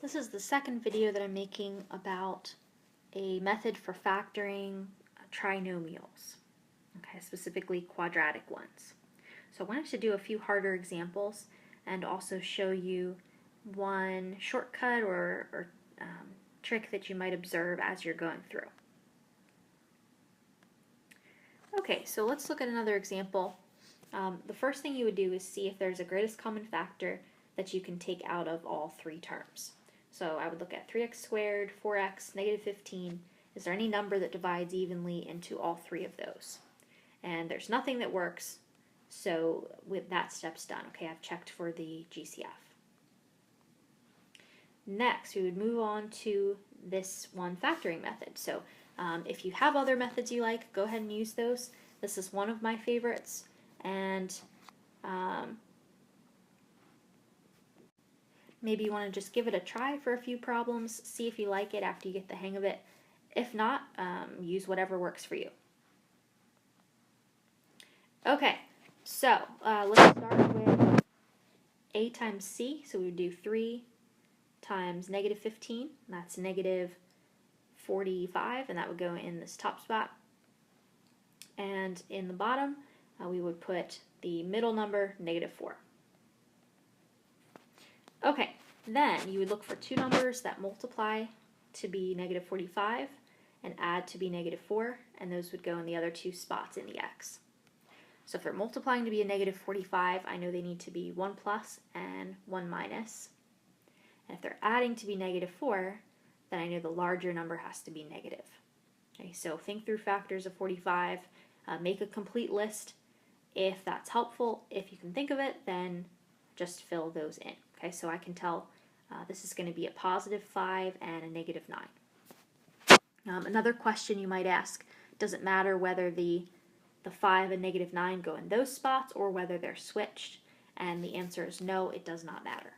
This is the second video that I'm making about a method for factoring trinomials, okay, specifically quadratic ones. So I wanted to do a few harder examples and also show you one shortcut or trick that you might observe as you're going through. Okay, so let's look at another example. The first thing you would do is see if there's a greatest common factor that you can take out of all three terms. So I would look at 3x squared, 4x, negative 15. Is there any number that divides evenly into all three of those? And there's nothing that works, so with that step's done. Okay, I've checked for the GCF. Next, we would move on to this one factoring method. So if you have other methods you like, go ahead and use those. This is one of my favorites, and maybe you want to just give it a try for a few problems, see if you like it after you get the hang of it. If not, use whatever works for you. Okay, so let's start with a times c. So we would do 3 times negative 15. That's negative 45, and that would go in this top spot. And in the bottom, we would put the middle number, negative 4. Okay, then you would look for two numbers that multiply to be negative 45 and add to be negative 4, and those would go in the other two spots in the x. So if they're multiplying to be a negative 45, I know they need to be 1 plus and 1 minus. And if they're adding to be negative 4, then I know the larger number has to be negative. Okay, so think through factors of 45, make a complete list if that's helpful. If you can think of it, then just fill those in. Okay, so I can tell this is going to be a positive 5 and a negative 9. Another question you might ask, does it matter whether the 5 and negative 9 go in those spots or whether they're switched? And the answer is no, it does not matter.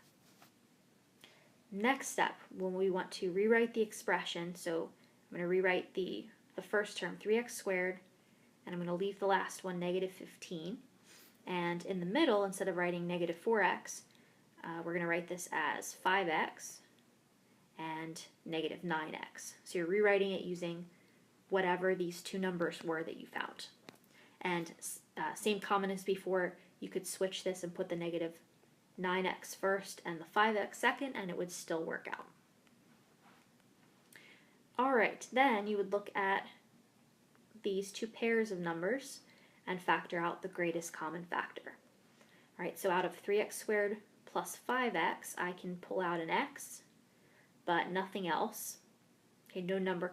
Next step, when we want to rewrite the expression, so I'm going to rewrite the first term, 3x squared, and I'm going to leave the last one, negative 15. And in the middle, instead of writing negative 4x, we're going to write this as 5x and negative 9x. So you're rewriting it using whatever these two numbers were that you found. And same common as before, you could switch this and put the negative 9x first and the 5x second, and it would still work out. Alright, then you would look at these two pairs of numbers and factor out the greatest common factor. Alright, so out of 3x squared plus 5x, I can pull out an x, but nothing else. Okay, no number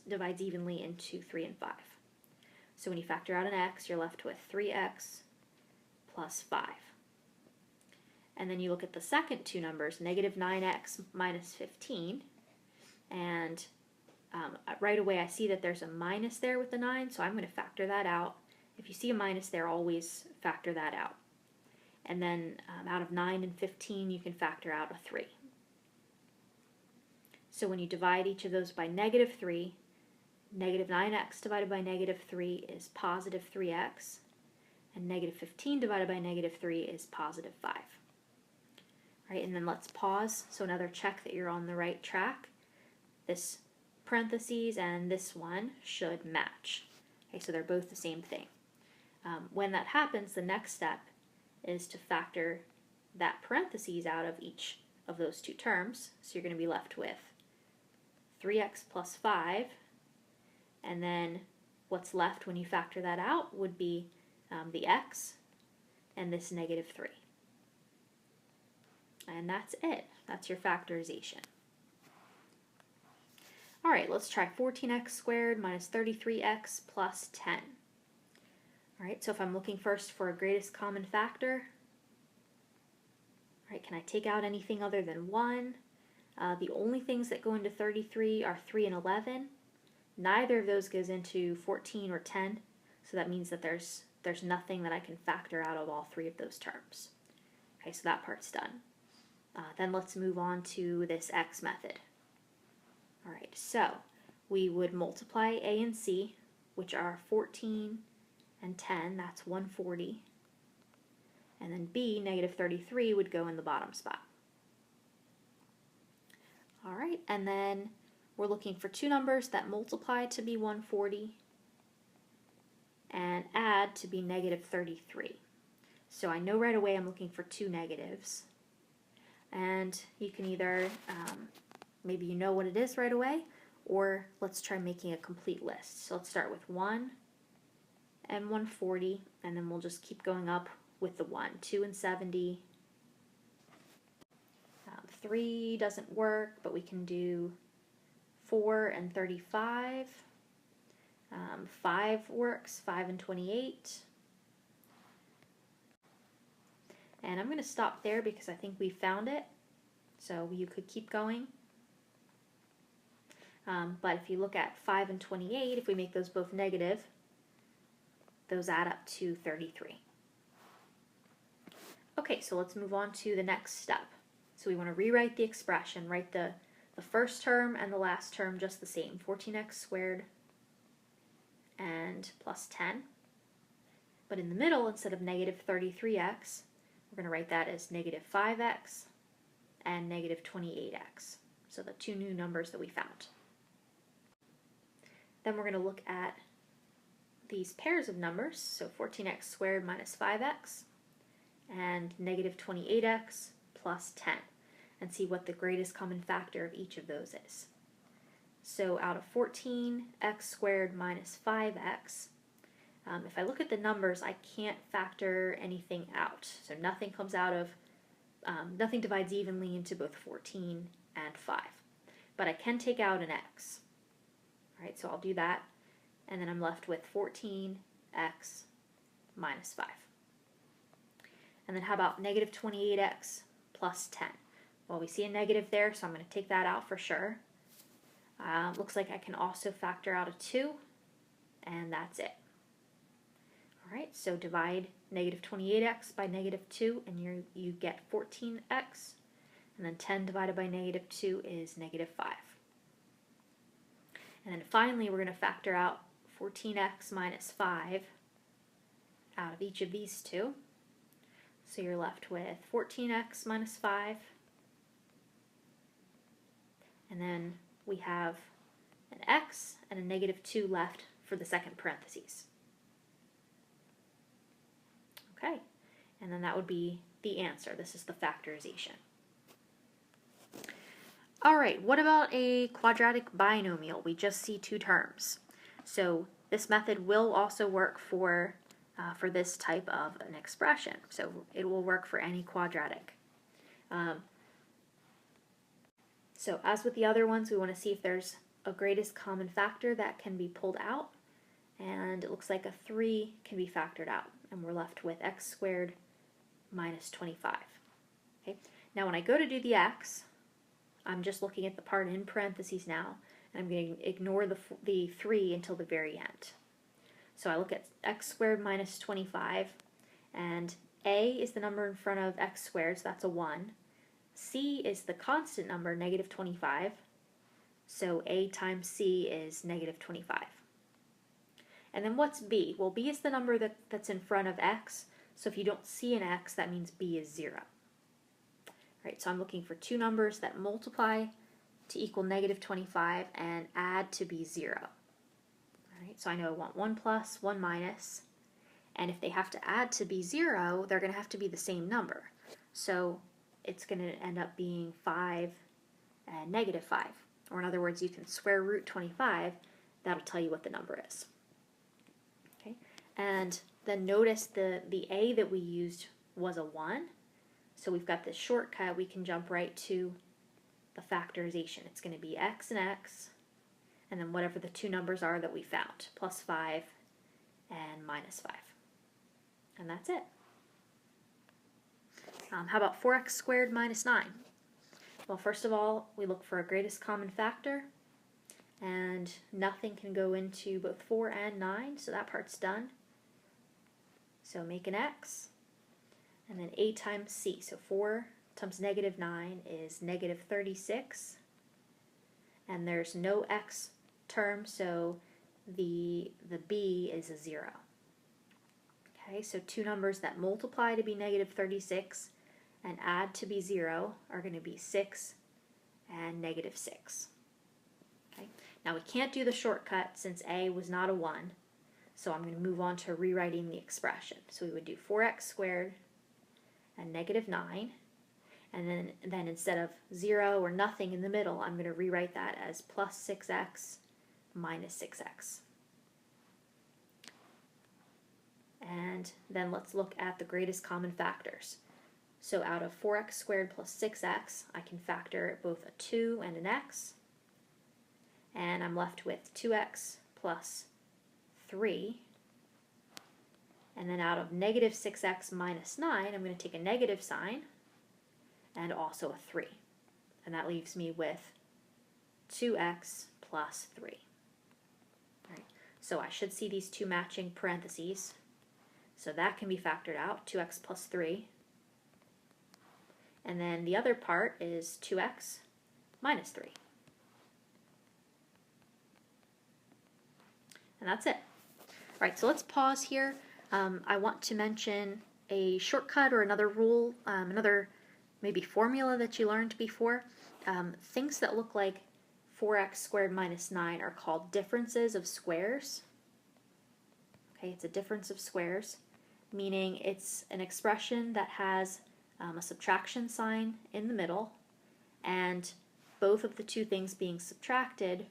divides evenly into 3 and 5. So when you factor out an x, you're left with 3x plus 5. And then you look at the second two numbers, negative 9x minus 15, and right away I see that there's a minus there with the 9, so I'm going to factor that out. If you see a minus there, always factor that out. And then out of 9 and 15, you can factor out a 3. So when you divide each of those by negative 3, negative 9x divided by negative 3 is positive 3x, and negative 15 divided by negative 3 is positive 5. Right, and then let's pause, so another check that you're on the right track. This parentheses and this one should match. Okay, so they're both the same thing. When that happens, the next step is to factor that parentheses out of each of those two terms. So you're going to be left with 3x plus 5, and then what's left when you factor that out would be the x and this negative 3. And that's it. That's your factorization. All right, let's try 14x squared minus 33x plus 10. All right, so if I'm looking first for a greatest common factor, all right, can I take out anything other than 1? The only things that go into 33 are 3 and 11. Neither of those goes into 14 or 10, so that means that there's nothing that I can factor out of all three of those terms. Okay, so that part's done. Then let's move on to this x method. All right, so we would multiply a and c, which are 14 and 10, that's 140. And then b, negative 33, would go in the bottom spot. and then we're looking for two numbers that multiply to be 140 and add to be negative 33. So I know right away I'm looking for two negatives. And you can either, maybe you know what it is right away, or let's try making a complete list. So let's start with 1 and 140, and then we'll just keep going up with the 1. 2 and 70. 3 doesn't work, but we can do 4 and 35. 5 works, 5 and 28. And I'm going to stop there because I think we found it. So you could keep going. But if you look at 5 and 28, if we make those both negative, those add up to 33. Okay, so let's move on to the next step. So we want to rewrite the expression, write the first term and the last term just the same, 14x squared and plus 10. But in the middle, instead of negative 33x, we're going to write that as negative 5x and negative 28x. So the two new numbers that we found. Then we're going to look at these pairs of numbers, so 14x squared minus 5x and negative 28x plus 10, and see what the greatest common factor of each of those is. So out of 14x squared minus 5x, if I look at the numbers, I can't factor anything out. So nothing comes out of, nothing divides evenly into both 14 and 5. But I can take out an x. All right, so I'll do that. And then I'm left with 14x minus 5. And then how about negative 28x plus 10? Well, we see a negative there, so I'm going to take that out for sure. Looks like I can also factor out a 2, and that's it. All right, so divide negative 28x by negative 2, and you get 14x. And then 10 divided by negative 2 is negative 5. And then finally, we're going to factor out 14x minus 5 out of each of these two. So you're left with 14x minus 5. And then we have an x and a negative 2 left for the second parentheses. Okay, and then that would be the answer. This is the factorization. All right, what about a quadratic binomial? We just see two terms. So this method will also work for this type of an expression. So it will work for any quadratic. So as with the other ones, we want to see if there's a greatest common factor that can be pulled out. And it looks like a 3 can be factored out. And we're left with x squared minus 25. Okay. Now when I go to do the x, I'm just looking at the part in parentheses now, and I'm going to ignore the 3 until the very end. So I look at x squared minus 25, and a is the number in front of x squared, so that's a 1. C is the constant number, negative 25, so a times c is negative 25. And then what's b? Well, b is the number that's in front of x, so if you don't see an x, that means b is 0. Right, so I'm looking for two numbers that multiply to equal negative 25 and add to be 0. All right, so I know I want 1 plus, 1 minus, and if they have to add to be 0, they're going to have to be the same number. So it's going to end up being 5 and negative 5. Or in other words, you can square root 25. That'll tell you what the number is. Okay, and then notice the a that we used was a 1. So we've got this shortcut, we can jump right to the factorization. It's going to be x and x, and then whatever the two numbers are that we found, plus 5 and minus 5. And that's it. How about 4x squared minus 9? Well, first of all, we look for a greatest common factor, and nothing can go into both 4 and 9, so that part's done. So make an x. And then a times c, so 4 times negative 9 is negative 36. And there's no x term, so the b is a 0. Okay, so two numbers that multiply to be negative 36 and add to be 0 are going to be 6 and negative 6. Okay. Now we can't do the shortcut since a was not a 1, so I'm going to move on to rewriting the expression. So we would do 4x squared and negative 9, and then instead of 0 or nothing in the middle, I'm going to rewrite that as plus 6x minus 6x. And then let's look at the greatest common factors. So out of 4x squared plus 6x, I can factor both a 2 and an x, and I'm left with 2x plus 3. And then out of negative 6x minus 9, I'm going to take a negative sign and also a 3. And that leaves me with 2x plus 3. All right. So I should see these two matching parentheses. So that can be factored out, 2x plus 3. And then the other part is 2x minus 3. And that's it. All right, so let's pause here. I want to mention a shortcut or another rule, another maybe formula that you learned before. Things that look like 4x squared minus 9 are called differences of squares. Okay, it's a difference of squares, meaning it's an expression that has a subtraction sign in the middle, and both of the two things being subtracted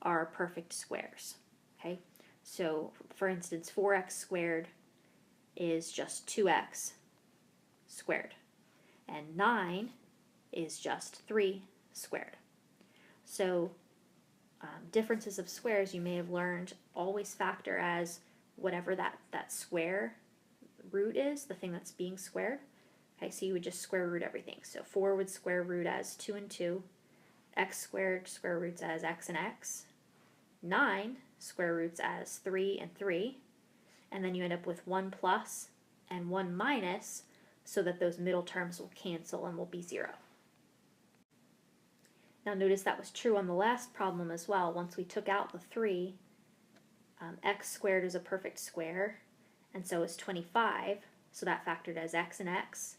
are perfect squares. Okay, so for instance, 4x squared is just 2x squared, and 9 is just 3 squared. So differences of squares, you may have learned, always factor as whatever that square root is, the thing that's being squared. Okay, so you would just square root everything. So 4 would square root as 2 and 2. X squared square roots as x and x. 9 square roots as 3 and 3. And then you end up with 1 plus and 1 minus, so that those middle terms will cancel and will be 0. Now notice that was true on the last problem as well. Once we took out the 3, x squared is a perfect square, and so is 25, so that factored as x and x,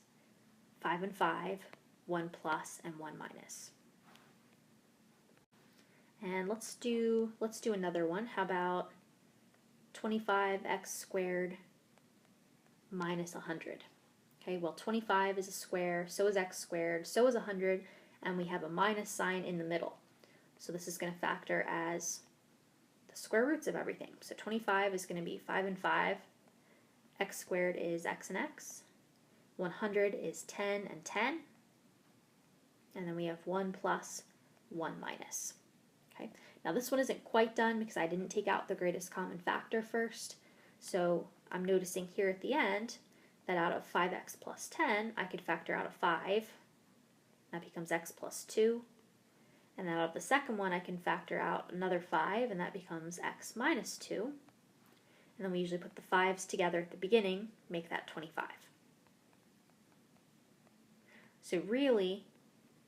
5 and 5, 1 plus and 1 minus. And let's do another one. How about 25x squared minus 100? Okay, well 25 is a square, so is x squared, so is 100, and we have a minus sign in the middle. So this is going to factor as the square roots of everything. So 25 is going to be 5 and 5, x squared is x and x, 100 is 10 and 10, and then we have 1 plus, 1 minus. Okay, now this one isn't quite done because I didn't take out the greatest common factor first. So I'm noticing here at the end that out of 5x plus 10, I could factor out a 5. That becomes x plus 2. And then out of the second one, I can factor out another 5, and that becomes x minus 2. And then we usually put the 5s together at the beginning, make that 25. So really,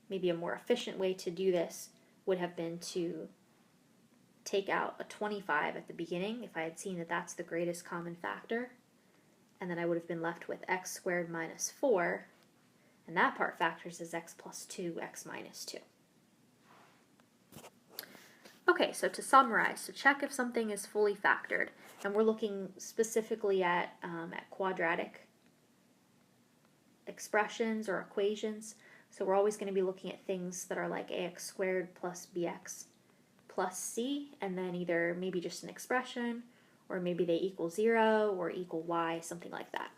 maybe a more efficient way to do this would have been to take out a 25 at the beginning if I had seen that that's the greatest common factor, and then I would have been left with x squared minus 4, and that part factors as x plus 2, x minus 2. Okay, so to summarize, to check if something is fully factored, and we're looking specifically at quadratic expressions or equations, so we're always going to be looking at things that are like ax squared plus bx plus c, and then either maybe just an expression, or maybe they equal 0 or equal y, something like that.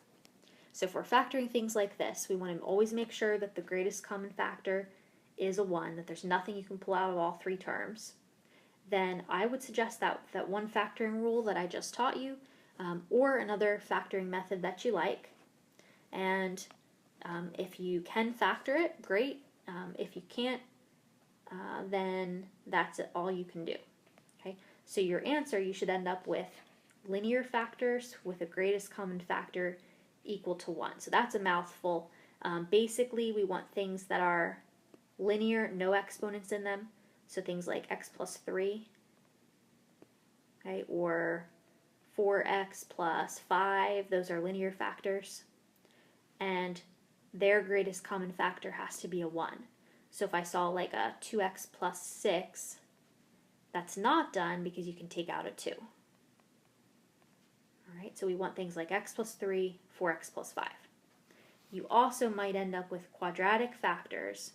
So if we're factoring things like this, we want to always make sure that the greatest common factor is a 1, that there's nothing you can pull out of all three terms. Then I would suggest that one factoring rule that I just taught you, or another factoring method that you like. And if you can factor it, great. If you can't, then that's all you can do. Okay, so your answer, you should end up with linear factors with a greatest common factor equal to 1. So that's a mouthful. Basically, we want things that are linear, no exponents in them. So things like x plus 3, okay, or 4x plus 5, those are linear factors. And their greatest common factor has to be a 1. So if I saw like a 2x plus 6, that's not done because you can take out a 2. All right, so we want things like x plus 3, 4x plus 5. You also might end up with quadratic factors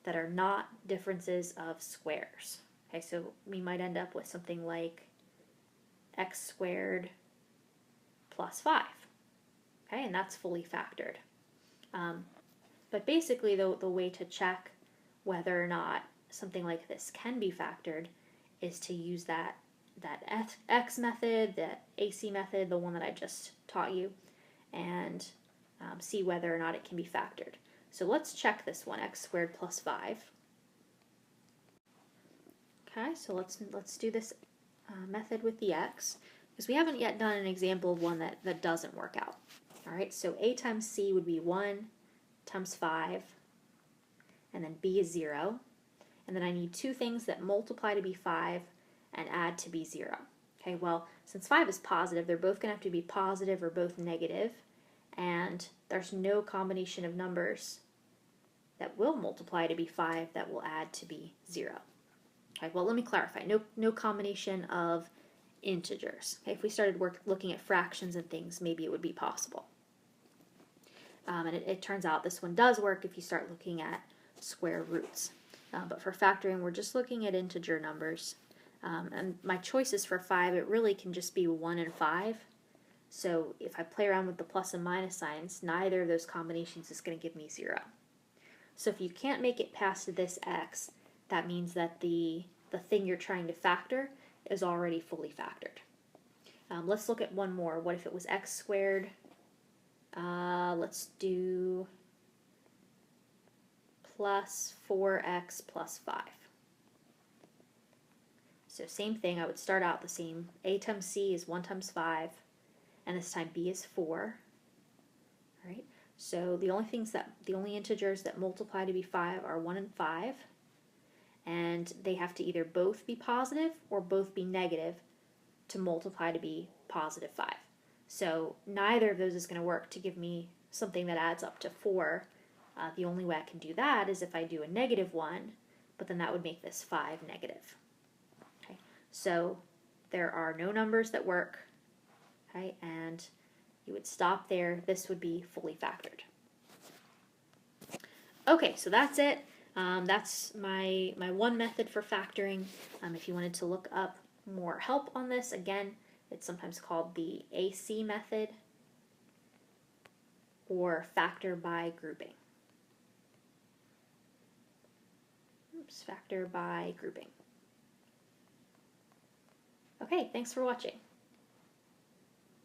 that are not differences of squares. Okay, so we might end up with something like x squared plus 5. Okay, and that's fully factored. But basically, the way to check whether or not something like this can be factored is to use that x method, that AC method, the one that I just taught you, and see whether or not it can be factored. So let's check this one, x squared plus 5. Okay, so let's do this method with the x, because we haven't yet done an example of one that doesn't work out. All right, so a times c would be 1 times 5, and then b is 0. And then I need two things that multiply to be 5 and add to be 0. Okay, well, since 5 is positive, they're both going to have to be positive or both negative, and there's no combination of numbers that will multiply to be 5 that will add to be 0. Okay, well, let me clarify. No combination of integers. Okay, if we started looking at fractions and things, maybe it would be possible. And it turns out this one does work if you start looking at square roots. But for factoring, we're just looking at integer numbers. And my choices for 5, it really can just be 1 and 5. So if I play around with the plus and minus signs, neither of those combinations is going to give me 0. So if you can't make it past this x, that means that the thing you're trying to factor is already fully factored. Let's look at one more. What if it was x squared? Let's do plus 4x plus 5. So same thing, I would start out the same. A times c is 1 times 5, and this time b is 4. All right. So the only integers that multiply to be 5 are 1 and 5, and they have to either both be positive or both be negative to multiply to be positive 5. So neither of those is going to work to give me something that adds up to 4. The only way I can do that is if I do a negative 1, but then that would make this 5 negative. Okay, so there are no numbers that work, okay, and you would stop there. This would be fully factored. Okay, so that's it. That's my one method for factoring. If you wanted to look up more help on this, again, it's sometimes called the AC method or factor by grouping. Oops, factor by grouping. Okay, thanks for watching.